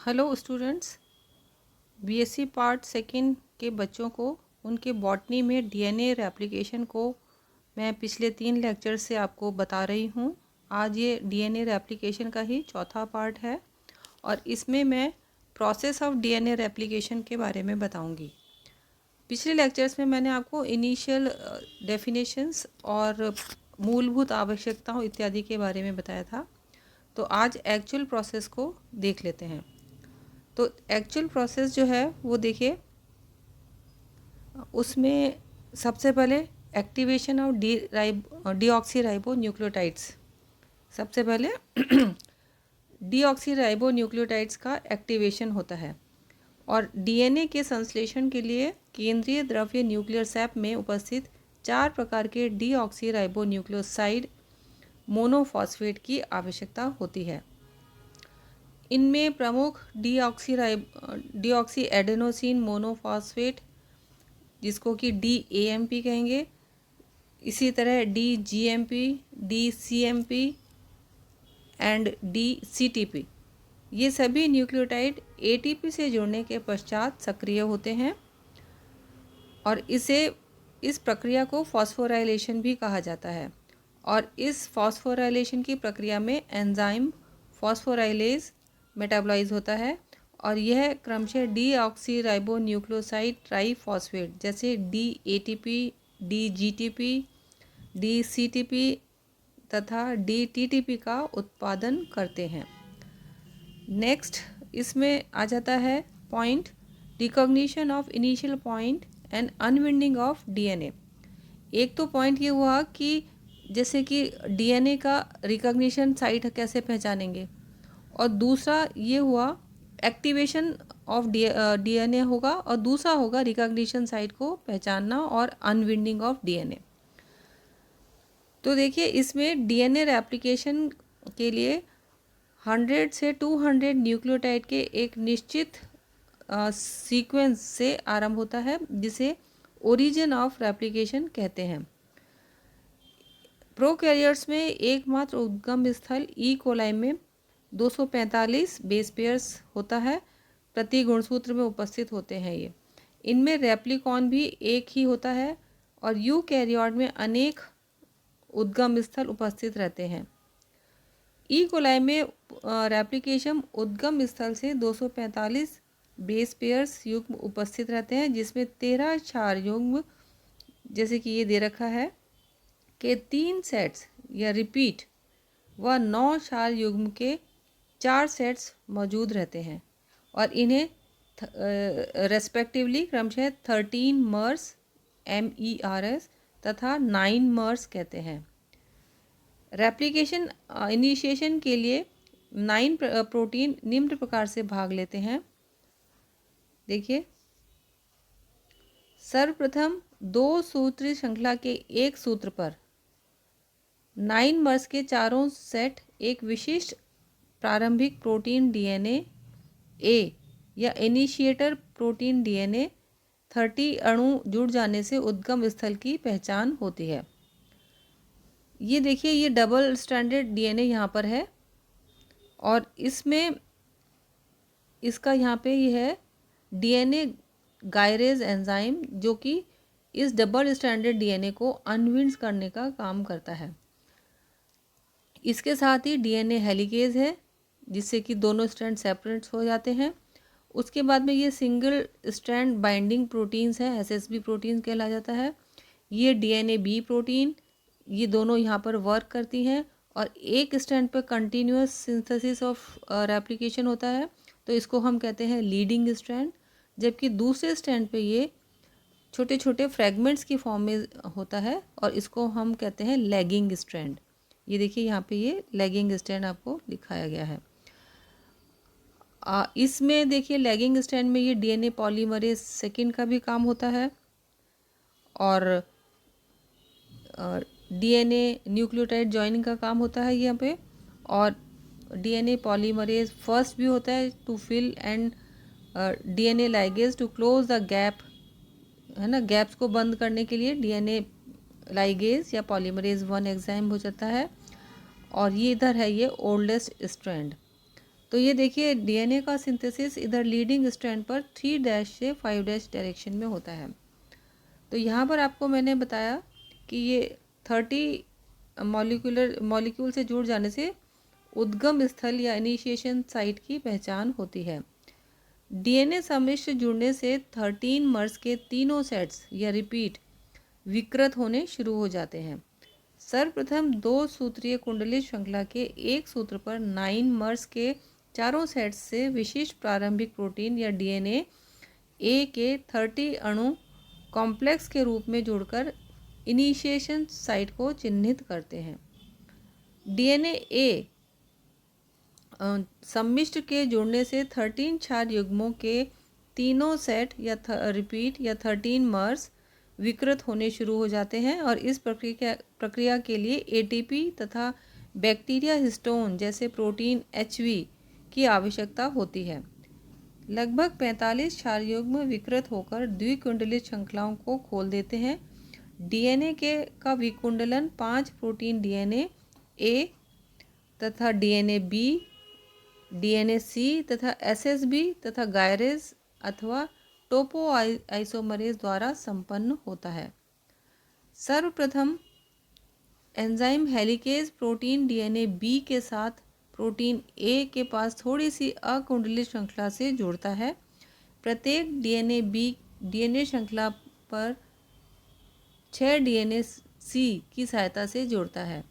Hello students, BSc part second के बच्चों को उनके बॉटनी में डीएनए रेप्लिकेशन को मैं पिछले 3 लेक्चर से आपको बता रही हूँ। आज ये डीएनए रेप्लिकेशन का ही चौथा पार्ट है और इसमें मैं प्रोसेस ऑफ डीएनए रेप्लिकेशन के बारे में बताऊँगी। पिछले लेक्चर्स में मैंने आपको इनिशियल डेफिनेशंस और मूलभूत आवश्यकताओं इत्यादि के बारे में बताया था। तो आज एक्चुअल प्रोसेस को देख लेते हैं। तो एक्चुअल प्रोसेस जो है वो देखिए, उसमें सबसे पहले एक्टिवेशन ऑफ डीऑक्सीराइबो न्यूक्लियोटाइड्स। सबसे पहले डीऑक्सीराइबो न्यूक्लियोटाइड्स का एक्टिवेशन होता है और डीएनए के संश्लेषण के लिए केंद्रीय द्रव्य न्यूक्लियर सैप में उपस्थित 4 प्रकार के डीऑक्सीराइबो न्यूक्लियोसाइड मोनोफॉस्फेट की आवश्यकता होती है। इनमें प्रमुख डीऑक्सी एडेनोसिन मोनोफॉस्फेट, जिसको कि DAMP कहेंगे, इसी तरह DGMP, DCMP एंड DCTP। ये सभी न्यूक्लियोटाइड ATP से जुड़ने के पश्चात सक्रिय होते हैं और इस प्रक्रिया को फॉस्फोराइलेशन भी कहा जाता है। और इस फॉस्फोराइलेशन की प्रक्रिया में एंजाइम फॉस्फोराइलेज मेटाबॉलाइज होता है और यह क्रमशः डीऑक्सीराइबो न्यूक्लियोसाइड ट्राइफॉस्फेट जैसे DATP, DGTP, DCTP तथा DTTP का उत्पादन करते हैं। नेक्स्ट इसमें आ जाता है point recognition of initial point and unwinding of DNA. एक तो पॉइंट ये हुआ कि जैसे कि डीएनए का रिकॉग्निशन साइट कैसे पहचानेंगे, और दूसरा ये हुआ एक्टिवेशन ऑफ डीएनए होगा और दूसरा होगा रिकॉग्निशन साइट को पहचानना और अनविंडिंग ऑफ डीएनए। तो देखिए, इसमें डीएनए रेप्लिकेशन के लिए 100 से 200 न्यूक्लियोटाइड के एक निश्चित सीक्वेंस से आरंभ होता है, जिसे ओरिजिन ऑफ रेप्लिकेशन कहते हैं। प्रोकैरियोट्स में एकमात्र उद्गम स्थल ई कोलाई में 245 बेस पेयर्स होता है, प्रति गुणसूत्र में उपस्थित होते हैं ये। इनमें रेप्लिकॉन भी एक ही होता है और यूकैरियोट में अनेक उद्गम स्थल उपस्थित रहते हैं। ई कोलाई में रेप्लिकेशन उद्गम स्थल से 245 बेस पेयर्स युग्म उपस्थित रहते हैं, जिसमें 13 क्षार युग्म, जैसे कि ये दे रखा है, के 3 सेट्स या रिपीट व 9 क्षार युग्म के 4 सेट्स मौजूद रहते हैं और इन्हें रेस्पेक्टिवली क्रमशः 13 मर्स MERS तथा 9 मर्स कहते हैं। रेप्लिकेशन इनिशिएशन के लिए 9 प्रोटीन निम्न प्रकार से भाग लेते हैं। देखिए, सर्वप्रथम 2 सूत्री श्रृंखला के एक सूत्र पर 9 मर्स के चारों सेट एक विशिष्ट प्रारंभिक प्रोटीन डीएनए A या इनिशिएटर प्रोटीन डीएनए 30 अणु जुड़ जाने से उद्गम स्थल की पहचान होती है। ये देखिए, ये डबल स्ट्रैंडेड डीएनए यहाँ पर है और इसमें इसका यहाँ पे ये है डीएनए गायरेज एंजाइम, जो कि इस डबल स्ट्रैंडेड डीएनए को अनविंड करने का काम करता है। इसके साथ ही डीएनए हेलिकेज है, जिससे कि दोनों स्ट्रैंड सेपरेट हो जाते हैं। उसके बाद में ये सिंगल स्ट्रैंड बाइंडिंग प्रोटीन्स हैं, SSB प्रोटीन कहला जाता है। ये डीएनए बी प्रोटीन, ये दोनों यहाँ पर वर्क करती हैं और एक स्ट्रैंड पर कंटिन्यूस सिंथेसिस ऑफ रेप्लिकेशन होता है, तो इसको हम कहते हैं लीडिंग स्ट्रैंड। जबकि दूसरे स्ट्रैंड पे ये छोटे छोटे फ्रेगमेंट्स की फॉर्म में होता है और इसको हम कहते हैं लैगिंग स्ट्रैंड। ये देखिए, यहाँ पे ये लैगिंग स्ट्रैंड आपको दिखाया गया है। इसमें देखिए, लैगिंग स्ट्रैंड में ये डीएनए पॉलीमरेज सेकेंड का भी काम होता है और डीएनए न्यूक्लियोटाइड जॉइनिंग का काम होता है यहाँ पे, और डीएनए पॉलीमरेज फर्स्ट भी होता है to fill and DNA ligase to close the gap, है ना। गैप्स को बंद करने के लिए डीएनए लाइगेज या पॉलीमरेज 1 एंजाइम हो जाता है। और ये इधर है ये ओल्डेस्ट स्ट्रैंड। तो ये देखिए डीएनए का सिंथेसिस इधर लीडिंग स्ट्रैंड पर 3' से 5' डायरेक्शन में होता है। तो यहाँ पर आपको मैंने बताया कि ये 30 मॉलिक्यूल से जुड़ जाने से उद्गम स्थल या इनिशिएशन साइट की पहचान होती है। डीएनए सम्मिश्र जुड़ने से 13 मर्स के तीनों सेट्स या रिपीट विकृत होने शुरू हो जाते हैं। सर्वप्रथम 2 सूत्रीय कुंडलित श्रृंखला के एक सूत्र पर 9 मर्स के चारों सेट्स से विशिष्ट प्रारंभिक प्रोटीन या डीएनए ए के 30 अणु कॉम्प्लेक्स के रूप में जुड़कर इनिशिएशन साइट को चिन्हित करते हैं। डीएनए ए सम्मिश्र के जुड़ने से 13 क्षार युग्मों के तीनों सेट या रिपीट या 13 मर्स विकृत होने शुरू हो जाते हैं और इस प्रक्रिया के लिए एटीपी तथा बैक्टीरिया हिस्टोन जैसे प्रोटीन एचवी की आवश्यकता होती है। लगभग 45 क्षार युग्म विकृत होकर द्विकुंडलित श्रृंखलाओं को खोल देते हैं। डीएनए का विकुंडलन 5 प्रोटीन डीएनए ए तथा डीएनए बी, डीएनए सी तथा एसएसबी तथा गायरेज अथवा टोपो आइसोमरेज द्वारा संपन्न होता है। सर्वप्रथम enzyme helicase protein DNA B के साथ प्रोटीन ए के पास थोड़ी सी अकुंडलित श्रृंखला से जुड़ता है। प्रत्येक डीएनए बी डीएनए श्रृंखला पर 6 डीएनए सी की सहायता से जुड़ता है।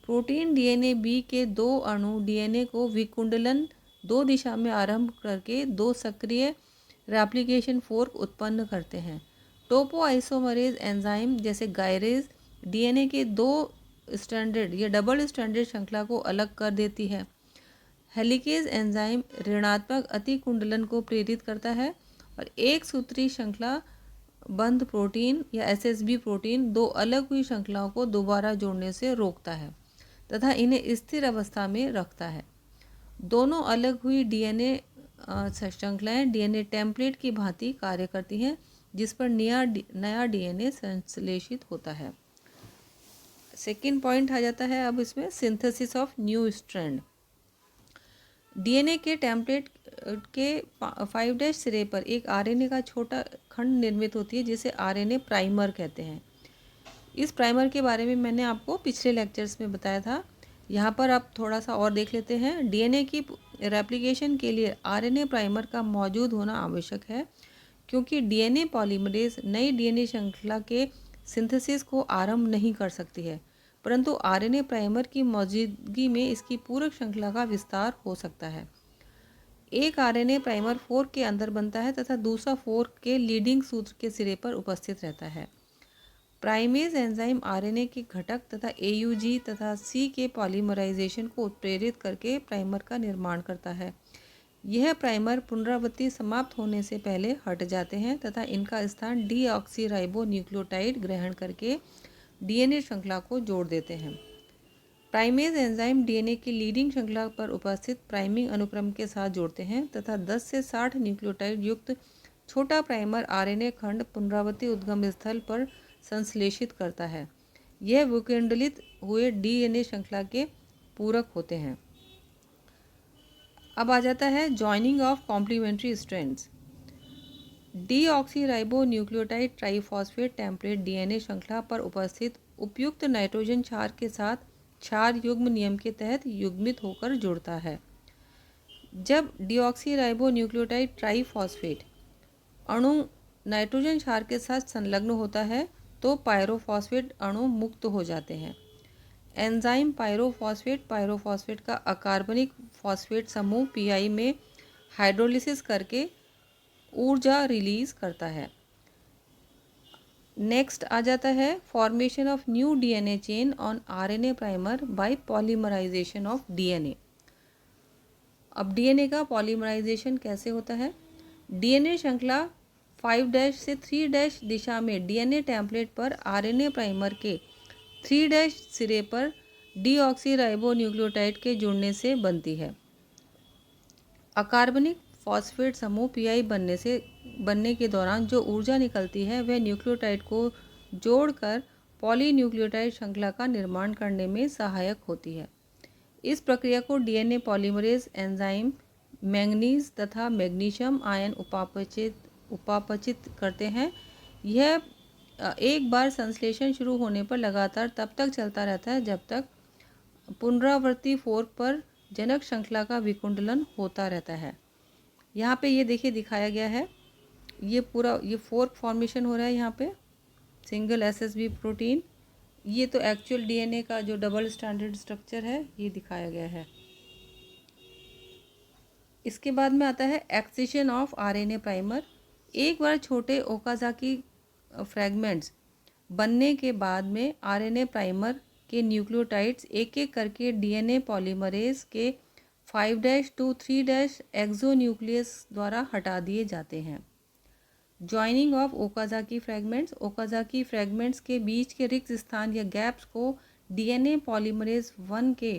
प्रोटीन डीएनए बी के 2 अणु डीएनए को विकुंडलन 2 दिशा में आरंभ करके 2 सक्रिय रेप्लिकेशन फोर्क उत्पन्न करते हैं। टोपो आइसोमरेज एंजाइम जैसे गायरेज डीएनए के 2 स्ट्रैंडेड या डबल स्ट्रैंडेड श्रृंखला को अलग कर देती है। हेलिकेज एंजाइम ऋणात्मक अतिकुंडलन को प्रेरित करता है और एक सूत्री श्रृंखला बंध प्रोटीन या एसएसबी प्रोटीन 2 अलग हुई श्रृंखलाओं को दोबारा जोड़ने से रोकता है तथा इन्हें स्थिर अवस्था में रखता है। दोनों अलग हुई डीएनए श्रृंखलाएं डीएनए टेम्पलेट की भांति कार्य करती हैं जिस पर नया डीएनए संश्लेषित होता है। सेकंड पॉइंट आ जाता है अब इसमें synthesis of new strand. DNA के टेम्पलेट के 5' सिरे पर एक आरएनए का छोटा खंड निर्मित होती है जिसे आरएनए प्राइमर कहते हैं। इस प्राइमर के बारे में मैंने आपको पिछले लेक्चर्स में बताया था। यहाँ पर आप थोड़ा सा और देख लेते हैं। डीएनए की रेप्लिकेशन के लिए आरएनए प्राइमर का मौजूद होना आवश्यक है क्योंकि डीएनए पॉलीमरेज नई डीएनए श्रृंखला के सिंथेसिस को आरंभ नहीं कर सकती है, परंतु आरएनए प्राइमर की मौजूदगी में इसकी पूरक श्रृंखला का विस्तार हो सकता है। एक आरएनए प्राइमर फोर्क के अंदर बनता है तथा दूसरा फोर्क के लीडिंग सूत्र के सिरे पर उपस्थित रहता है। प्राइमेज एंजाइम आरएनए के घटक तथा एयूजी तथा सी के पॉलीमराइजेशन को उत्प्रेरित करके प्राइमर का निर्माण करता है। यह प्राइमर पुनरावृत्ति समाप्त होने से पहले हट जाते हैं तथा इनका स्थान डीऑक्सीराइबो न्यूक्लियोटाइड ग्रहण करके डीएनए श्रृंखला को जोड़ देते हैं। प्राइमेज एंजाइम डीएनए की लीडिंग श्रृंखला पर उपस्थित प्राइमिंग अनुक्रम के साथ जोड़ते हैं तथा 10 से 60 न्यूक्लियोटाइड युक्त छोटा प्राइमर आरएनए खंड पुनरावृत्ति उद्गम स्थल पर संश्लेषित करता है। यह विकुंडलित हुए डीएनए श्रृंखला के पूरक होते हैं। अब आ जाता है joining of complementary strands. Deoxyribonucleotide triphosphate template DNA श्रृंखला पर उपस्थित उपयुक्त नाइट्रोजन क्षार के साथ क्षार युग्म नियम के तहत युग्मित होकर जुड़ता है। जब डीऑक्सीराइबो न्यूक्लियोटाइड ट्राइफॉस्फेट अणु नाइट्रोजन क्षार के साथ संलग्न होता है तो पायरोफॉस्फेट अणु मुक्त हो जाते हैं। एंजाइम पायरोफॉस्फेट का अकार्बनिक फॉस्फेट समूह पीआई में हाइड्रोलिसिस करके ऊर्जा रिलीज करता है। नेक्स्ट आ जाता है formation of new DNA chain on RNA primer by polymerisation of DNA. अब डीएनए का पॉलीमराइजेशन कैसे होता है? डीएनए श्रृंखला 5' से 3' दिशा में डीएनए टेम्पलेट पर आरएनए प्राइमर के 3' सिरे पर डीऑक्सीराइबो न्यूक्लियोटाइड के जुड़ने से बनती है। अकार्बनिक फॉस्फेट समूह पीआई बनने के दौरान जो ऊर्जा निकलती है वह न्यूक्लियोटाइड को जोड़कर पॉलीन्यूक्लियोटाइड श्रृंखला का निर्माण करने में सहायक होती है। इस प्रक्रिया को डीएनए पॉलीमरेज एंजाइम मैंगनीज तथा मैग्नीशियम आयन उपापचित करते हैं। यह एक बार संश्लेषण शुरू होने पर लगातार तब तक चलता रहता है जब तक पुनरावर्ती फोर्क पर जनक श्रृंखला का विकुंडलन होता रहता है। यहाँ पे ये देखिए दिखाया गया है, ये पूरा ये फोर्क फॉर्मेशन हो रहा है यहाँ पे सिंगल एसएसबी प्रोटीन। ये तो एक्चुअल डीएनए का जो डबल स्टैंडर्ड स्ट्रक्चर है ये दिखाया गया है। इसके बाद में आता है एक्सिशन ऑफ आरएनए प्राइमर। एक बार छोटे ओकाज़ाकी फ्रैगमेंट्स बनने के बाद में आरएनए प्राइमर के न्यूक्लियोटाइड्स एक एक करके डीएनए पॉलीमरेज के 5' to 3' एक्सोन्यूक्लियस द्वारा हटा दिए जाते हैं। जॉइनिंग ऑफ ओकाज़ाकी फ्रैगमेंट्स के बीच के रिक्त स्थान या गैप्स को डीएनए पॉलीमरेज 1 के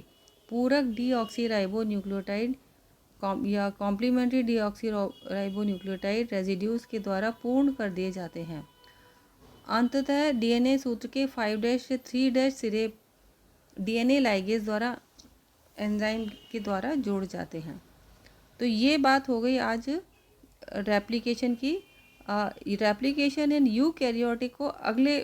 पूरक डीऑक्सीराइबो न्यूक्लियोटाइड या कॉम्प्लीमेंट्री डीऑक्सीराइबो न्यूक्लियोटाइड रेजिड्यूज के द्वारा पूर्ण कर दिए जाते हैं। अंततः डीएनए सूत्र के 5' से 3' सिरे डीएनए लाइगेज द्वारा एंजाइम के द्वारा जोड़ जाते हैं। तो ये बात हो गई आज रेप्लिकेशन की। रेप्लिकेशन इन यूकैरियोटिक को अगले